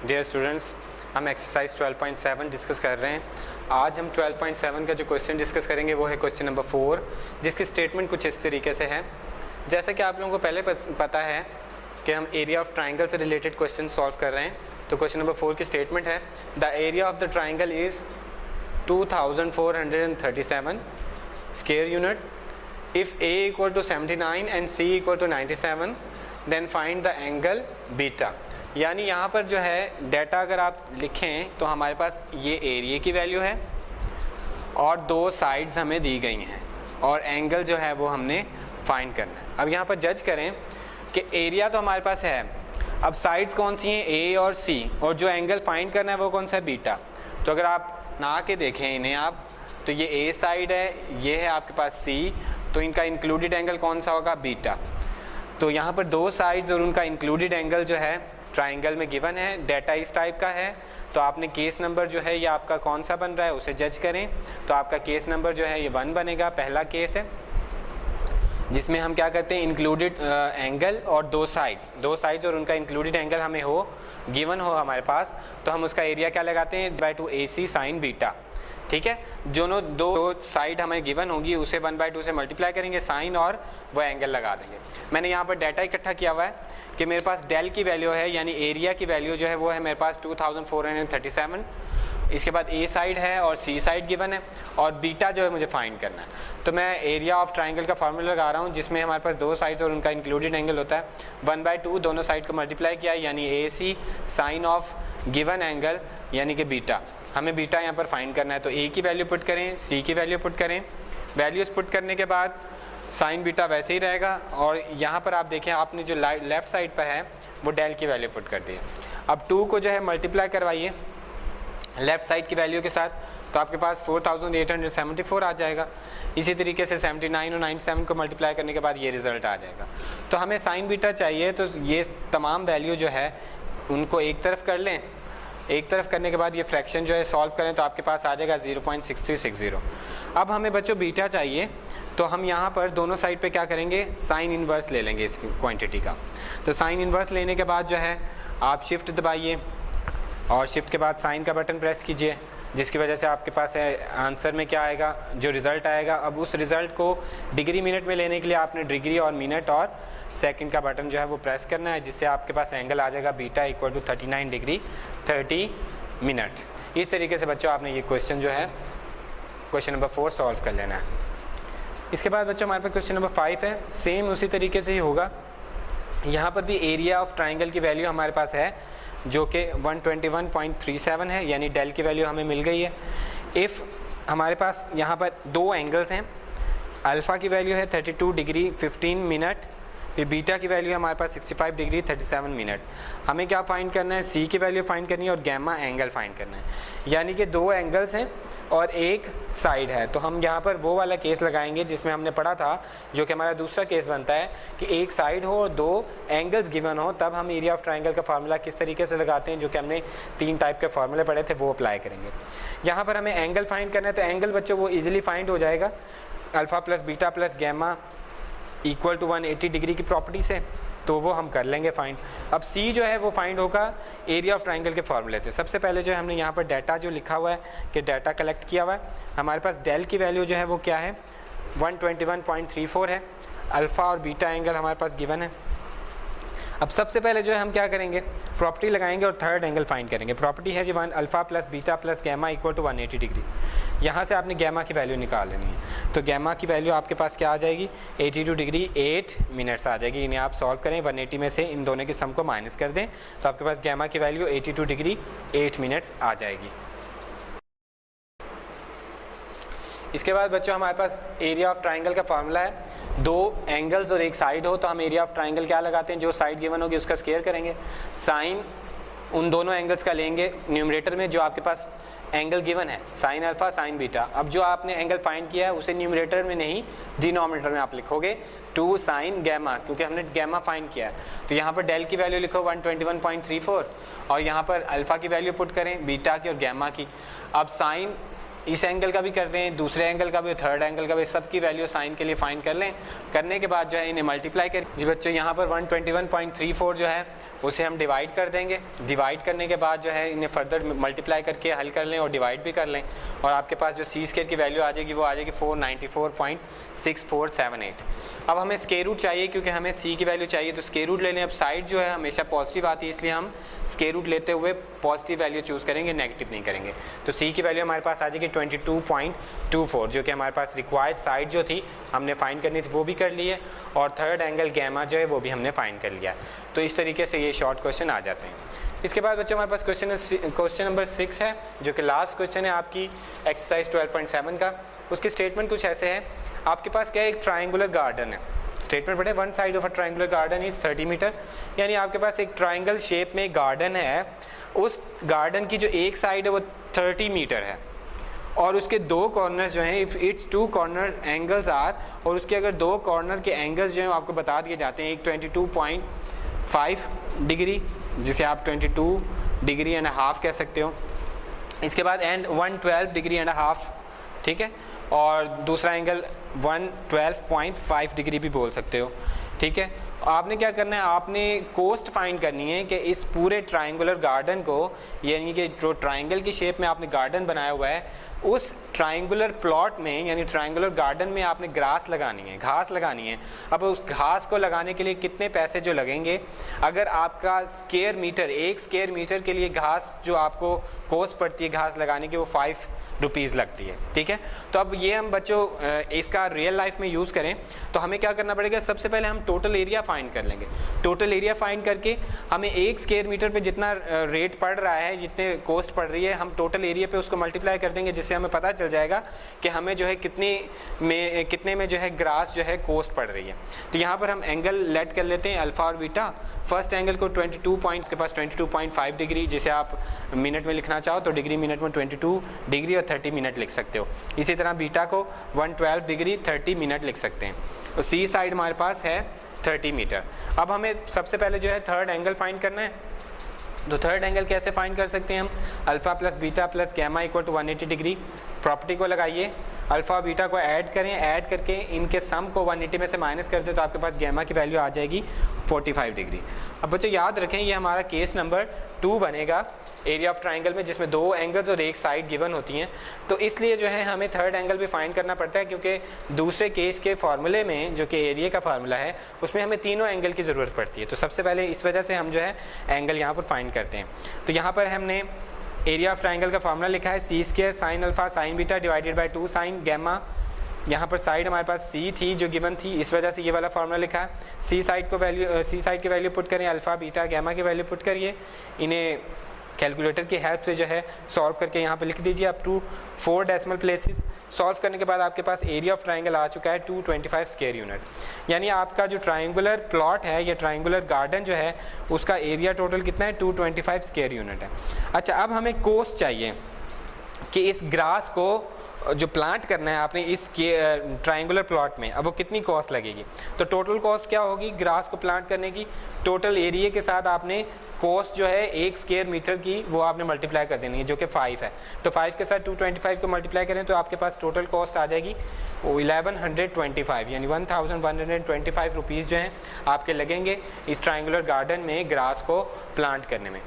Dear students, हम exercise 12.7 discuss कर रहे हैं। आज हम 12.7 का जो क्वेश्चन डिस्कस करेंगे वो है क्वेश्चन नंबर 4, जिसकी स्टेटमेंट कुछ इस तरीके से है। जैसा कि आप लोगों को पहले पता है कि हम एरिया ऑफ ट्राइंगल से रिलेटेड क्वेश्चन सॉल्व कर रहे हैं, तो क्वेश्चन नंबर 4 की स्टेटमेंट है the area of the triangle is 2437 square unit. If A equal to 79 and C equal to 97 then find the angle beta. यानी यहाँ पर जो है डाटा अगर आप लिखें तो हमारे पास ये एरिया की वैल्यू है और दो साइड्स हमें दी गई हैं और एंगल जो है वो हमने फाइंड करना है। अब यहाँ पर जज करें कि एरिया तो हमारे पास है, अब साइड्स कौन सी हैं A और C, और जो एंगल फाइंड करना है वो कौन सा है बीटा। तो अगर आप ना के देखें इन्हें आप, तो ये A साइड है, ये है आपके पास C, तो इनका इंक्लूडेड एंगल कौन सा होगा बीटा। तो यहाँ पर दो साइड्स और उनका इंक्लूडेड एंगल जो है ट्राइंगल में गिवन है, डाटा इस टाइप का है। तो आपने केस नंबर जो है ये आपका कौन सा बन रहा है उसे जज करें। तो आपका केस नंबर जो है ये 1 बनेगा, पहला केस है जिसमें हम क्या करते हैं इंक्लूडेड एंगल और दो साइड्स और उनका इंक्लूडेड एंगल हमें हो गिवन हो हमारे पास, तो हम उसका एरिया क्या लगाते हैं /2 AC साइन बीटा। ठीक है, दोनों दो साइड हमें गिवन होगी उसे 1/2 से मल्टीप्लाई करेंगे साइन और वो एंगल लगा देंगे। मैंने यहाँ पर डाटा इकट्ठा किया हुआ है कि मेरे पास डेल की वैल्यू है यानी एरिया की वैल्यू जो है वो है मेरे पास 2437। इसके बाद A साइड है और C साइड गिवन है और बीटा जो है मुझे फाइंड करना है। तो मैं एरिया ऑफ ट्राइंगल का फार्मूला लगा रहा हूँ जिसमें हमारे पास दो साइड्स और उनका इंक्लूडेड एंगल होता है 1/2, दोनों साइड को मल्टीप्लाई किया यानी AC sine of given angle यानी कि बीटा। हमें बीटा यहाँ पर फाइंड करना है, तो A की वैल्यू पुट करें, C की वैल्यू पुट करें। वैल्यूज़ पुट करने के बाद साइन बीटा वैसे ही रहेगा और यहाँ पर आप देखें आपने जो लेफ़्ट साइड पर है वो डेल की वैल्यू पुट कर दी है। अब 2 को जो है मल्टीप्लाई करवाइए लेफ़्ट साइड की वैल्यू के साथ, तो आपके पास 4874 आ जाएगा। इसी तरीके से 79 और 97 को मल्टीप्लाई करने के बाद ये रिज़ल्ट आ जाएगा। तो हमें साइन बीटा चाहिए, तो ये तमाम वैल्यू जो है उनको एक तरफ कर लें। एक तरफ करने के बाद ये फ्रैक्शन जो है सॉल्व करें तो आपके पास आ जाएगा 0.6360। अब हमें बच्चों बीटा चाहिए, तो हम यहाँ पर दोनों साइड पे क्या करेंगे साइन इन्वर्स ले लेंगे इस क्वांटिटी का। तो साइन इन्वर्स लेने के बाद जो है आप शिफ्ट दबाइए और शिफ्ट के बाद साइन का बटन प्रेस कीजिए, जिसकी वजह से आपके पास आंसर में क्या आएगा जो रिज़ल्ट आएगा। अब उस रिज़ल्ट को डिग्री मिनट में लेने के लिए आपने डिग्री और मिनट और सेकंड का बटन जो है वो प्रेस करना है, जिससे आपके पास एंगल आ जाएगा beta equal to 39 degree 30 minute. इस तरीके से बच्चों आपने ये क्वेश्चन जो है क्वेश्चन नंबर 4 सॉल्व कर लेना है। इसके बाद बच्चों हमारे पास क्वेश्चन नंबर 5 है, सेम उसी तरीके से ही होगा। यहाँ पर भी एरिया ऑफ ट्राइंगल की वैल्यू हमारे पास है जो कि 121.37 है, यानी डेल की वैल्यू हमें मिल गई है। इफ़ हमारे पास यहाँ पर दो एंगल्स हैं, अल्फ़ा की वैल्यू है 32 डिग्री 15 मिनट, फिर बीटा की वैल्यू है हमारे पास 65 डिग्री 37 मिनट। हमें क्या फाइंड करना है C की वैल्यू फाइंड करनी है और गैमा एंगल फाइंड करना है, यानी कि दो एंगल्स हैं और एक साइड है। तो हम यहाँ पर वो वाला केस लगाएंगे जिसमें हमने पढ़ा था, जो कि हमारा दूसरा केस बनता है कि एक साइड हो और दो एंगल्स गिवन हो, तब हम एरिया ऑफ ट्राइंगल का फार्मूला किस तरीके से लगाते हैं, जो कि हमने 3 टाइप के फार्मूले पढ़े थे वो अप्लाई करेंगे। यहाँ पर हमें एंगल फाइंड करना है, तो एंगल बच्चों वो ईजिली फाइंड हो जाएगा alpha plus beta plus gamma equal to 180 degree की प्रॉपर्टी से, तो वो हम कर लेंगे फाइंड। अब C जो है वो फाइंड होगा एरिया ऑफ ट्राइंगल के फार्मूले से। सबसे पहले जो है हमने यहाँ पर डाटा जो लिखा हुआ है कि डाटा कलेक्ट किया हुआ है, हमारे पास डेल की वैल्यू जो है वो क्या है 121.34 है, अल्फ़ा और बीटा एंगल हमारे पास गिवन है। अब सबसे पहले जो है हम क्या करेंगे प्रॉपर्टी लगाएंगे और थर्ड एंगल फाइंड करेंगे। प्रॉपर्टी है जी 1 alpha plus beta plus gamma equal to 180 degree. यहाँ से आपने गैमा की वैल्यू निकाल लेनी है, तो गैमा की वैल्यू आपके पास क्या आ जाएगी 82 डिग्री 8 मिनट्स आ जाएगी। इन्हें आप सॉल्व करें, 180 में से इन दोनों की सम को माइनस कर दें तो आपके पास गैमा की वैल्यू 82 डिग्री 8 मिनट्स आ जाएगी। इसके बाद बच्चों हमारे पास एरिया ऑफ ट्राइंगल का फार्मूला है, दो एंगल्स और एक साइड हो, तो हम एरिया ऑफ ट्राइंगल क्या लगाते हैं, जो साइड गिवन होगी उसका स्क्वायर करेंगे, साइन उन दोनों एंगल्स का लेंगे न्यूमरेटर में जो आपके पास एंगल गिवन है साइन अल्फ़ा साइन बीटा। अब जो आपने एंगल फाइंड किया है उसे न्यूमरेटर में नहीं डिनोमिनेटर में आप लिखोगे 2 साइन गैमा, क्योंकि हमने गैमा फाइंड किया है। तो यहाँ पर डेल की वैल्यू लिखो 121.34 और यहाँ पर अल्फ़ा की वैल्यू पुट करें, बीटा की और गैमा की। अब साइन इस एंगल का भी कर रहे हैं, दूसरे एंगल का भी, थर्ड एंगल का भी, सब की वैल्यू साइन के लिए फाइंड कर लें। करने के बाद जो है इन्हें मल्टीप्लाई करें जी बच्चों। यहाँ पर 121.34 जो है उसे हम डिवाइड कर देंगे। डिवाइड करने के बाद जो है इन्हें फर्दर मल्टीप्लाई करके हल कर लें और डिवाइड भी कर लें, और आपके पास जो सी स्क्वायर की वैल्यू आ जाएगी वो आ जाएगी 494.6478। अब हमें स्क्वायर रूट चाहिए क्योंकि हमें सी की वैल्यू चाहिए, तो स्क्वायर रूट ले लें। अब साइड जो है हमेशा पॉजिटिव आती है, इसलिए हम स्क्वायर रूट लेते हुए पॉजिटिव वैल्यू चूज़ करेंगे, नेगेटिव नहीं करेंगे। तो सी की वैल्यू हमारे पास आ जाएगी 22.24, जो कि हमारे पास रिक्वायर्ड साइड जो थी हमने फाइंड करनी थी वो भी कर ली है, और थर्ड एंगल गैमा जो है वो भी हमने फाइंड कर लिया। तो इस तरीके से ये शॉर्ट क्वेश्चन आ जाते हैं। इसके बाद बच्चों हमारे पास क्वेश्चन नंबर 6 है, जो कि लास्ट क्वेश्चन है आपकी एक्सरसाइज 12.7 का। उसकी स्टेटमेंट कुछ ऐसे है, आपके पास क्या है, एक ट्राइंगुलर गार्डन है। स्टेटमेंट पढ़े, one side of a triangular garden is 30 metre, यानी आपके पास एक ट्राइंगल शेप में गार्डन है, उस गार्डन की जो एक साइड है वो 30 मीटर है, और उसके दो कॉर्नर्स जो हैं, if it's two corner angles are, और उसके अगर दो कॉर्नर के एंगल्स जो हैं आपको बता दिए जाते हैं, एक 22.5 डिग्री, जिसे आप 22 डिग्री एंड हाफ कह सकते हो, इसके बाद एंड 112 डिग्री एंड हाफ, ठीक है, और दूसरा एंगल 112.5 डिग्री भी बोल सकते हो, ठीक है। आपने क्या करना है, आपने कोस्ट फाइंड करनी है कि इस पूरे ट्राइंगुलर गार्डन को, यानी कि जो ट्राइंगल की शेप में आपने गार्डन बनाया हुआ है, उस ट्राइंगुलर प्लॉट में यानी ट्राइंगुलर गार्डन में आपने ग्रास लगानी है, घास लगानी है। अब उस घास को लगाने के लिए कितने पैसे जो लगेंगे, अगर आपका स्क्वायर मीटर, एक स्क्वायर मीटर के लिए घास जो आपको कॉस्ट पड़ती है घास लगाने की वो 5 रुपीज़ लगती है, ठीक है। तो अब ये हम बच्चों इसका रियल लाइफ में यूज़ करें तो हमें क्या करना पड़ेगा, सबसे पहले हम टोटल एरिया फाइंड कर लेंगे। टोटल एरिया फाइंड करके हमें एक स्क्वायर मीटर पे जितना रेट पड़ रहा है, जितने कॉस्ट पड़ रही है, हम टोटल एरिया पे उसको मल्टीप्लाई कर देंगे, जिससे हमें पता चल जाएगा कि हमें जो है कितने में जो है ग्रास जो है कॉस्ट पड़ रही है। तो यहाँ पर हम एंगल लेट कर लेते हैं अल्फ़ा और बीटा। फर्स्ट एंगल को 22.5 डिग्री, जिसे आप मिनट में लिखना चाहो तो डिग्री मिनट में 22 डिग्री और 30 मिनट लिख सकते हो। इसी तरह बीटा को 112 डिग्री 30 मिनट लिख सकते हैं। तो सी साइड हमारे पास है 30 मीटर। अब हमें सबसे पहले जो है थर्ड एंगल फाइंड करना है। तो थर्ड एंगल कैसे फाइंड कर सकते हैं हम, alpha plus beta plus gamma equal to 180 degree. Property को लगाइए, अल्फ़ा बीटा को ऐड करें, ऐड करके इनके सम को 180 में से माइनस कर दें तो आपके पास गैमा की वैल्यू आ जाएगी 45 डिग्री। अब बच्चों याद रखें ये हमारा केस नंबर 2 बनेगा एरिया ऑफ ट्राइंगल में, जिसमें दो एंगल्स और एक साइड गिवन होती हैं। तो इसलिए जो है हमें थर्ड एंगल भी फाइंड करना पड़ता है, क्योंकि दूसरे केस के फार्मूले में जो कि एरिया का फार्मूला है उसमें हमें तीनों एंगल की ज़रूरत पड़ती है। तो सबसे पहले इस वजह से हम जो है एंगल यहाँ पर फाइंड करते हैं। तो यहाँ पर हमने एरिया ऑफ ट्राइंगल का फार्मूला लिखा है C square sine alpha sine beta divided by 2 sine gamma. यहाँ पर साइड हमारे पास सी थी जो गिवन थी, इस वजह से ये वाला फार्मूला लिखा है। सी साइड की वैल्यू पुट करें, अल्फ़ा बीटा गैमा की वैल्यू पुट करिए, इन्हें कैलकुलेटर की हेल्प से जो है सॉल्व करके यहाँ पे लिख दीजिए up to 4 decimal places. Solve करने के बाद आपके पास एरिया ऑफ ट्राइंगल आ चुका है 225 स्क्वायर यूनिट। यानी आपका जो ट्राइंगुलर प्लॉट है या ट्राइंगुलर गार्डन जो है उसका एरिया टोटल कितना है, 225 स्क्वायर यूनिट है। अच्छा, अब हमें कोस्ट चाहिए कि इस ग्रास को जो प्लांट करना है आपने इस ट्राइंगुलर प्लॉट में, अब वो कितनी कॉस्ट लगेगी। तो टोटल कॉस्ट क्या होगी ग्रास को प्लांट करने की, टोटल एरिया के साथ आपने कॉस्ट जो है एक स्क्वायर मीटर की वो आपने मल्टीप्लाई कर देनी है, जो कि 5 है। तो 5 के साथ 225 को मल्टीप्लाई करें तो आपके पास टोटल कॉस्ट आ जाएगी 1125, यानी 1125 रुपीज़ जो हैं आपके लगेंगे इस ट्राइंगुलर गार्डन में ग्रास को प्लांट करने में।